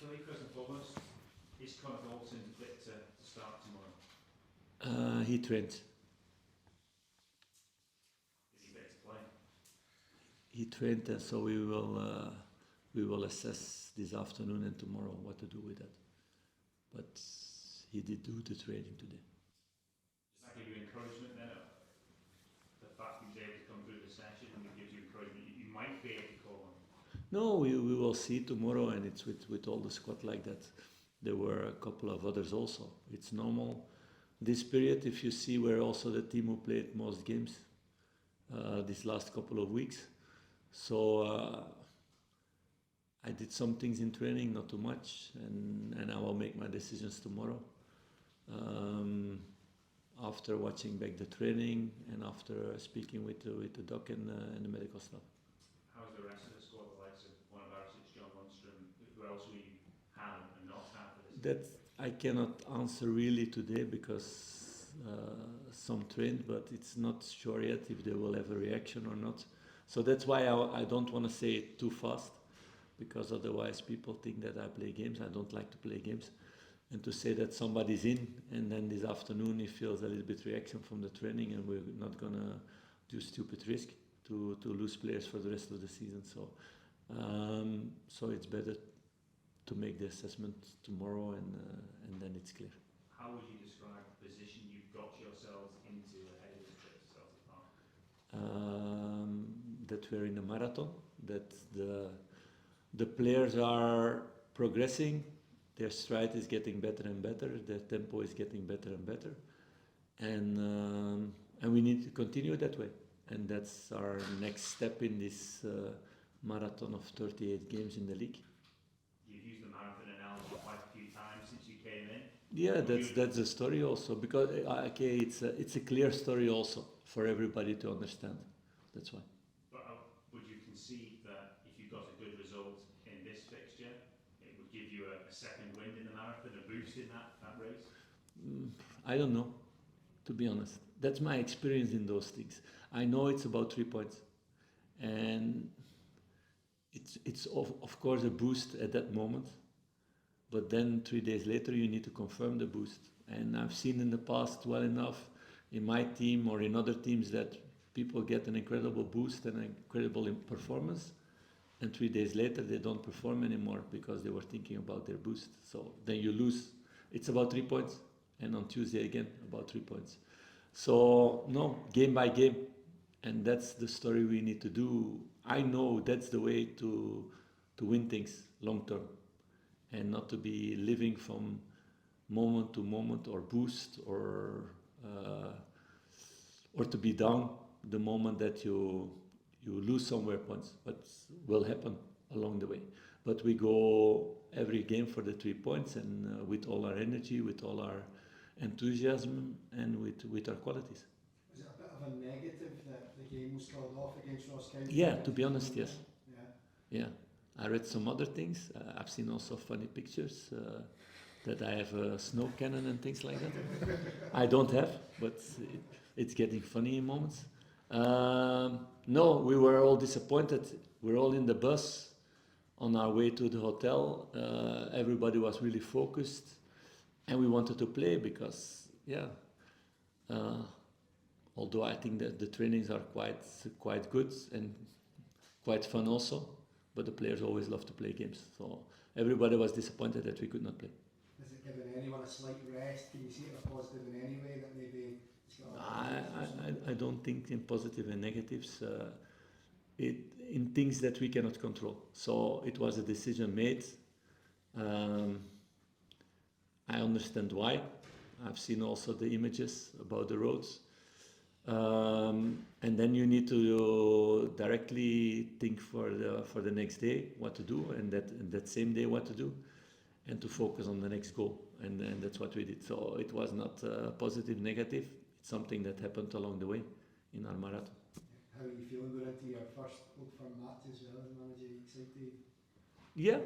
Philly, first and foremost, is Connor Dalton fit to start tomorrow? He trained. Is he fit to play? He trained, and so we will assess this afternoon and tomorrow what to do with that. But he did do the training today. Does that give you encouragement then? The fact he was able to come through the session, and it gives you encouragement you might be able to call on? No, we will see tomorrow, and it's with all the squad like that. There were a couple of others also. It's normal. This period, if you see, we're also the team who played most games these last couple of weeks. So I did some things in training, not too much, and I will make my decisions tomorrow. After watching back the training and after speaking with the doc and the medical staff. How's the rest of the squad, the likes of one of ours, it's John Lundstrom, who else will you have and not have for this? That I cannot answer really today because some trained, but it's not sure yet if they will have a reaction or not. So that's why I don't want to say it too fast, because otherwise people think that I play games. I don't like to play games. And to say that somebody's in and then this afternoon he feels a little bit reaction from the training and we're not going to do stupid risk to lose players for the rest of the season. So it's better to make the assessment tomorrow and then it's clear. How would you describe the position you've got yourselves into ahead of this trip to Celtic Park? That we're in a marathon, that the players are progressing, their stride is getting better and better, their tempo is getting better and better, and we need to continue that way. And that's our next step in this marathon of 38 games in the league. You've used the marathon analogy quite a few times since you came in. Yeah, that's the story also, because okay, it's a clear story also for everybody to understand. That's why. But would you concede that if you got a good result in this fixture, it would give you a second wind in the marathon, a boost in that race? I don't know, to be honest. That's my experience in those things. I know it's about 3 points, and it's of course a boost at that moment. But then 3 days later, you need to confirm the boost. And I've seen in the past well enough in my team or in other teams that people get an incredible boost and an incredible performance, and 3 days later they don't perform anymore because they were thinking about their boost. So then you lose. It's about 3 points, and on Tuesday again about 3 points. So no, game by game, and that's the story we need to do. I know that's the way to win things long term, and not to be living from moment to moment or boost or to be down the moment that you lose somewhere points, but will happen along the way. But we go every game for the 3 points, and with all our energy, with all our enthusiasm, and with our qualities. Was it a bit of a negative that the game was called off against Ross County? Yeah, to be honest, yes. Yeah. I read some other things. I've seen also funny pictures that I have a snow cannon and things like that. I don't have, but it's getting funny in moments. No, we were all disappointed. We're all in the bus on our way to the hotel. Everybody was really focused, and we wanted to play because, although I think that the trainings are quite good and quite fun also, but the players always love to play games. So everybody was disappointed that we could not play. Has it given anyone a slight rest? Can you see it a positive in any way that maybe it's got I don't think in positive and negatives. In things that we cannot control. So it was a decision made. I understand why. I've seen also the images about the roads. And then you need to directly think for the next day what to do, and that same day what to do, and to focus on the next goal. And that's what we did. So it was not positive, negative. It's something that happened along the way in our marathon. How are you feeling going into your first Old Firm match as well as manager? Are you excited? Yeah,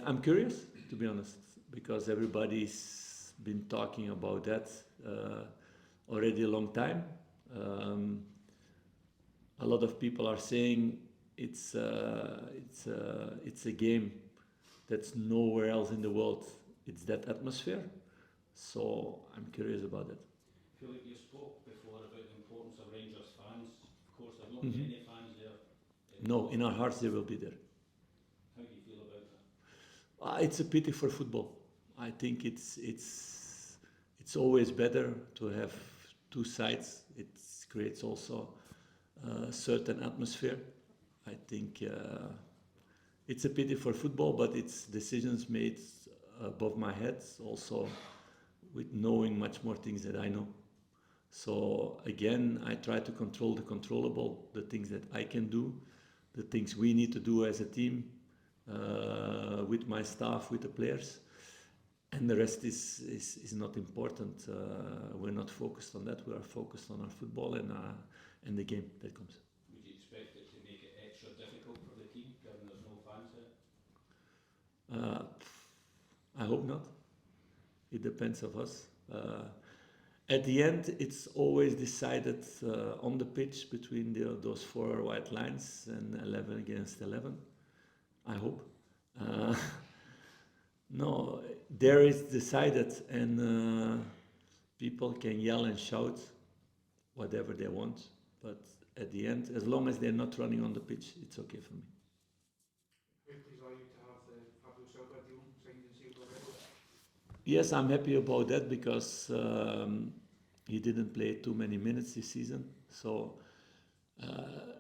I'm curious, to be honest, because everybody's been talking about that already a long time. A lot of people are saying it's a game That's nowhere else in the world. It's that atmosphere. So I'm curious about it. Philip, you spoke before about the importance of Rangers fans. Of course, there's not Mhm. many fans there. No, in our hearts they will be there. How do you feel about that? It's a pity for football. I think it's always better to have two sides. It creates also a certain atmosphere. I think it's a pity for football, but it's decisions made above my head, also with knowing much more things that I know. So again, I try to control the controllable, the things that I can do, the things we need to do as a team, with my staff, with the players, and the rest is not important. We're not focused on that. We are focused on our football and the game that comes. Would you expect it to make it extra difficult for the team, given there's no fans there? I hope not. It depends of us. At the end, it's always decided on the pitch between those four white lines and 11 against 11. I hope. No, there is decided, and people can yell and shout whatever they want, but at the end, as long as they're not running on the pitch, it's okay for me. How pleased are you to have the Fabio Silva deal signed and sealed already? Yes, I'm happy about that because he didn't play too many minutes this season, so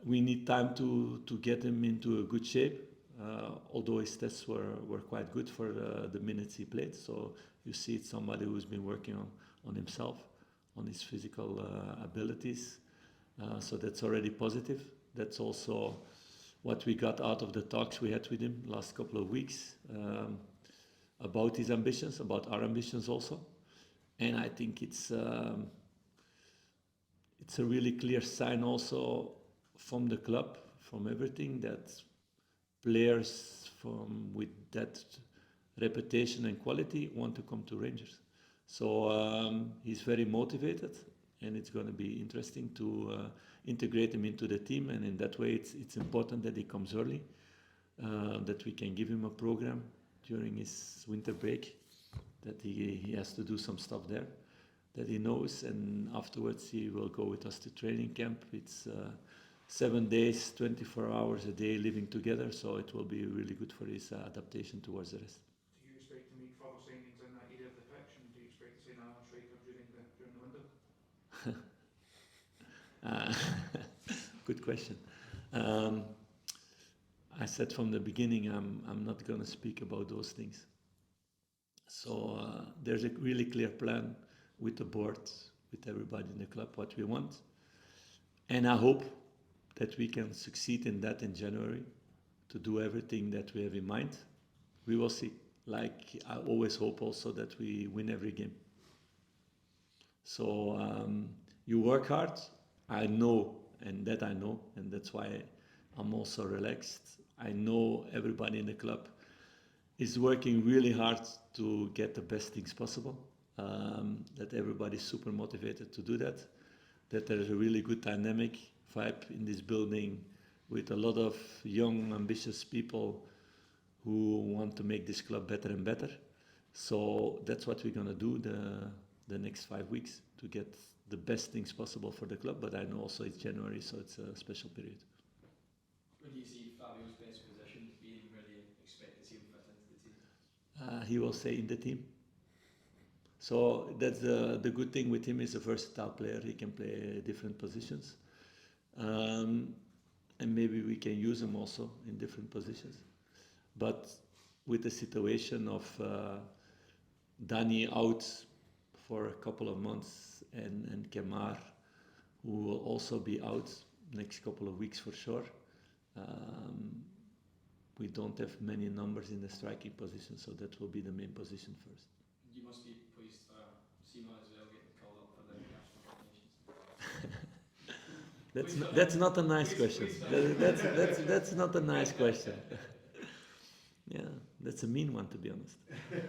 we need time to get him into a good shape. Although his tests were quite good for the minutes he played, so you see it's somebody who's been working on himself, on his physical abilities, so that's already positive. That's also what we got out of the talks we had with him last couple of weeks, about his ambitions, about our ambitions also, and I think it's a really clear sign also from the club, from everything, that players with that reputation and quality want to come to Rangers. So he's very motivated, and it's going to be interesting to integrate him into the team. And in that way, it's important that he comes early, that we can give him a program during his winter break, that he has to do some stuff there that he knows, and afterwards he will go with us to training camp. It's 7 days, 24 hours a day living together, so it will be really good for his adaptation towards the rest. Do you expect to make further signings in that area of the pitch, and do you expect to sign another striker during the window? Good question. I said from the beginning I'm not going to speak about those things. So there's a really clear plan with the board, with everybody in the club, what we want. And I hope that we can succeed in that in January, to do everything that we have in mind. We will see. Like I always hope also that we win every game. So you work hard. I know, and that's why I'm also relaxed. I know everybody in the club is working really hard to get the best things possible. That everybody's super motivated to do that. That there's a really good dynamic vibe in this building with a lot of young, ambitious people who want to make this club better and better. So that's what we're going to do the next 5 weeks, to get the best things possible for the club. But I know also it's January, so it's a special period. When do you see Fabio's best position being, where do you expect to see him fit into the team? He will stay in the team. So that's the good thing with him. Is a versatile player. He can play different positions. And maybe we can use him also in different positions. But with the situation of Danny out for a couple of months, and Kemar, who will also be out next couple of weeks for sure, we don't have many numbers in the striking position, so that will be the main position first. You must be pleased for Sima as well getting called up for the national combinations. That's not a nice question. That's not a nice question. Yeah, that's a mean one, to be honest.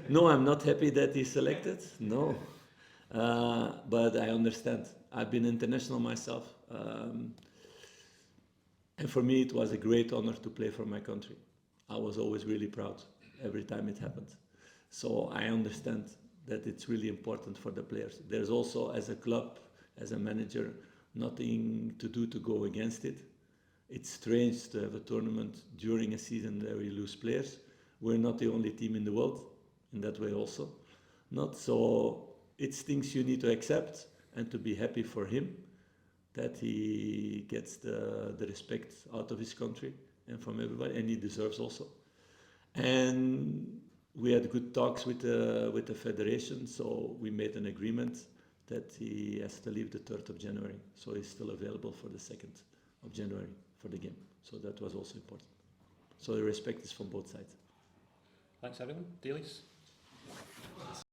No, I'm not happy that he's selected. No, but I understand. I've been international myself, and for me it was a great honor to play for my country. I was always really proud, every time it happened. So I understand that it's really important for the players. There's also, as a club, as a manager, nothing to do to go against it. It's strange to have a tournament during a season where we lose players. We're not the only team in the world in that way also. Not so, it's things you need to accept and to be happy for him that he gets the respect out of his country and from everybody, and he deserves also. And we had good talks with the federation, so we made an agreement that he has to leave the 3rd of January. So he's still available for the 2nd of January for the game. So that was also important. So the respect is from both sides. Thanks everyone. Dailies?